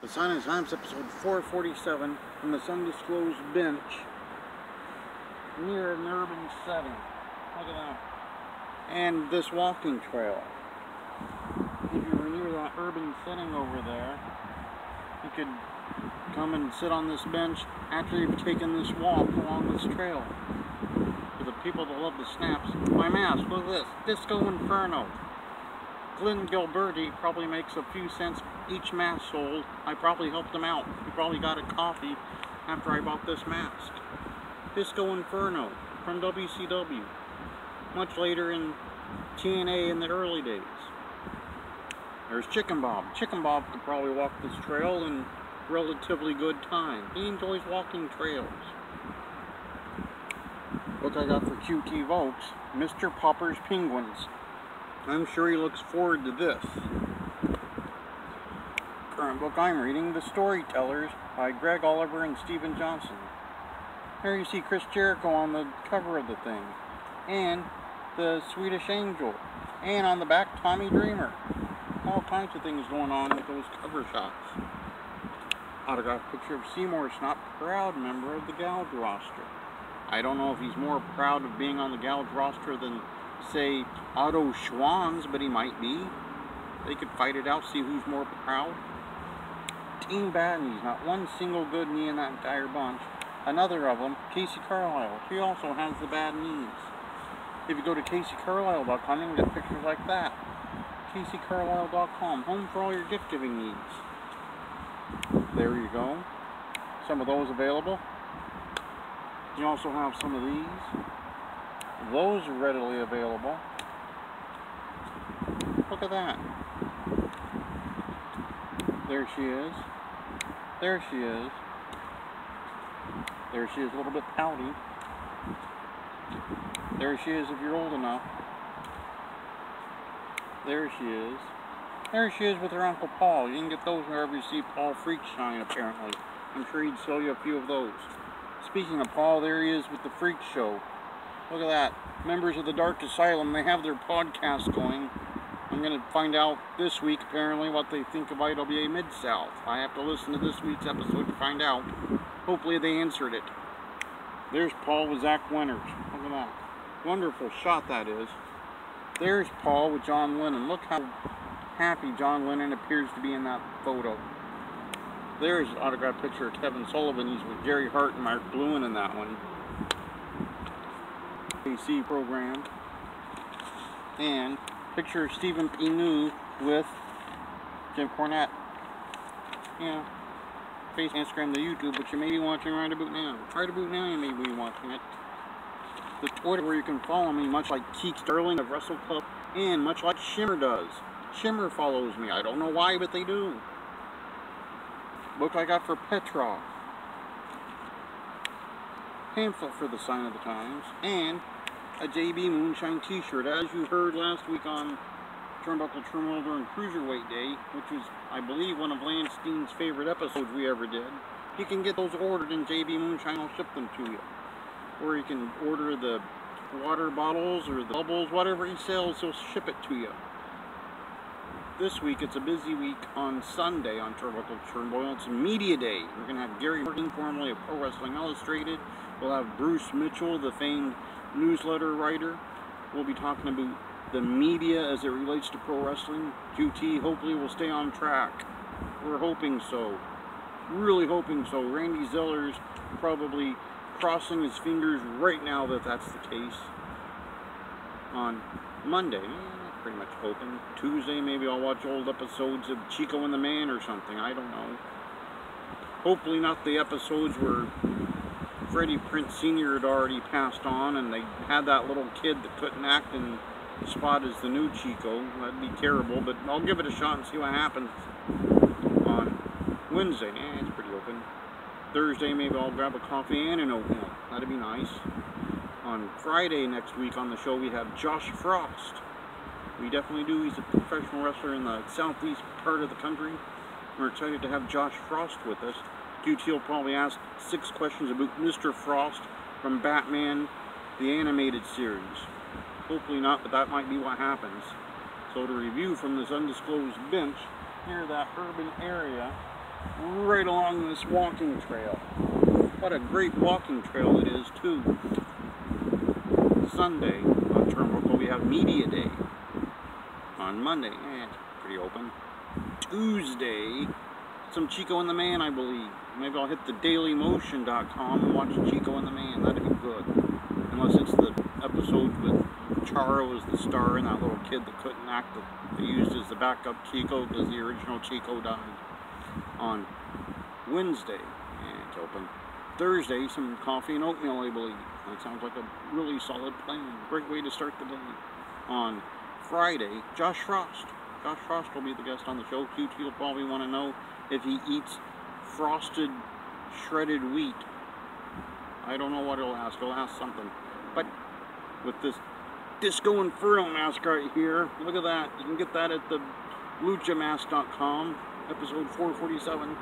The Sign of Times, episode 447, from this undisclosed bench near an urban setting. Look at that. And this walking trail. If you were near that urban setting over there, you could come and sit on this bench after you've taken this walk along this trail. For the people that love the snaps, my mask, look at this, Disco Inferno. Glen Gilbertti probably makes a few cents each mask sold. I probably helped him out. He probably got a coffee after I bought this mask. Disco Inferno from WCW. Much later in TNA in the early days. There's Chicken Bob. Chicken Bob could probably walk this trail in relatively good time. He enjoys walking trails. Look I got for QT folks, Mr. Popper's Penguins. I'm sure he looks forward to this. Current book I'm reading, The Storytellers by Greg Oliver and Stephen Johnson. Here you see Chris Jericho on the cover of the thing. And the Swedish Angel. And on the back, Tommy Dreamer. All kinds of things going on with those cover shots. Autographed picture of Seymour Snot, proud member of the Gouge roster. I don't know if he's more proud of being on the Gouge roster than, say, Otto Schwann's, but he might be. They could fight it out, see who's more proud. Team Bad Knees, not one single good knee in that entire bunch. Another of them, Casey Carlisle. She also has the bad knees. If you go to CaseyCarlisle.com, you can get pictures like that. CaseyCarlisle.com, home for all your gift giving needs. There you go. Some of those available. You also have some of these. Those are readily available. Look at that. There she is. There she is. There she is, a little bit pouty. There she is if you're old enough. There she is. There she is with her Uncle Paul. You can get those wherever you see Paul Freakshine, apparently. I'm sure he'd sell you a few of those. Speaking of Paul, there he is with the Freak Show. Look at that. Members of the Dark Asylum, they have their podcast going. I'm going to find out this week, apparently, what they think of IWA Mid-South. I have to listen to this week's episode to find out. Hopefully they answered it. There's Paul with Zach Winters. Look at that. Wonderful shot that is. There's Paul with John Lennon. Look how happy John Lennon appears to be in that photo. There's an autographed picture of Kevin Sullivan. He's with Gary Hart and Mark Bluin in that one. AC program. And picture of Stephen Pinu with Jim Cornette. Yeah. Facebook, Instagram, the YouTube, but you may be watching right about now. Right about now you may be watching it. The Twitter where you can follow me, much like Keith Sterling of Wrestle Club, and much like Shimmer does. Shimmer follows me. I don't know why, but they do. Book I got for Petrov. Pamphlet for the Sign of the Times, and a JB Moonshine t-shirt, as you heard last week on Turnbuckle Turnholder and Cruiserweight Day, which was, I believe, one of Lance Steen's favorite episodes we ever did. You can get those ordered in JB Moonshine, I'll ship them to you. Or you can order the water bottles or the bubbles, whatever he sells, he'll ship it to you. This week, it's a busy week on Sunday on Turnbuckle Turnboil. It's Media Day. We're going to have Gary Morgan, formerly of Pro Wrestling Illustrated. We'll have Bruce Mitchell, the famed newsletter writer. We'll be talking about the media as it relates to pro wrestling. QT hopefully will stay on track. We're hoping so. Really hoping so. Randy Zeller's probably crossing his fingers right now that that's the case. On Monday, pretty much hoping. Tuesday, maybe I'll watch old episodes of Chico and the Man or something. I don't know. Hopefully not the episodes where Freddie Prinze Sr. had already passed on and they had that little kid that couldn't act in the spot as the new Chico. That'd be terrible, but I'll give it a shot and see what happens on Wednesday. It's pretty open. Thursday, maybe I'll grab a coffee and an oatmeal. That'd be nice. On Friday next week on the show, we have Josh Frost. We definitely do. He's a professional wrestler in the southeast part of the country. We're excited to have Josh Frost with us. QT will probably ask 6 questions about Mr. Frost from Batman, the animated series. Hopefully not, but that might be what happens. So to review from this undisclosed bench near that urban area right along this walking trail. What a great walking trail it is, too. Sunday on Turnbuckle we have Media Day. On Monday, it's pretty open. Tuesday, some Chico and the Man, I believe. Maybe I'll hit the dailymotion.com and watch Chico and the Man. That'd be good. Unless it's the episode with Charo as the star and that little kid that couldn't act, that they used as the backup Chico because the original Chico died. On Wednesday, it's open. Thursday, some coffee and oatmeal, I believe. That sounds like a really solid plan. Great way to start the day. On Friday, Josh Frost. Josh Frost will be the guest on the show. QT will probably want to know if he eats frosted shredded wheat. I don't know what he'll ask. He'll ask something. But with this Disco Inferno mask right here, look at that. You can get that at the luchamask.com, episode 447.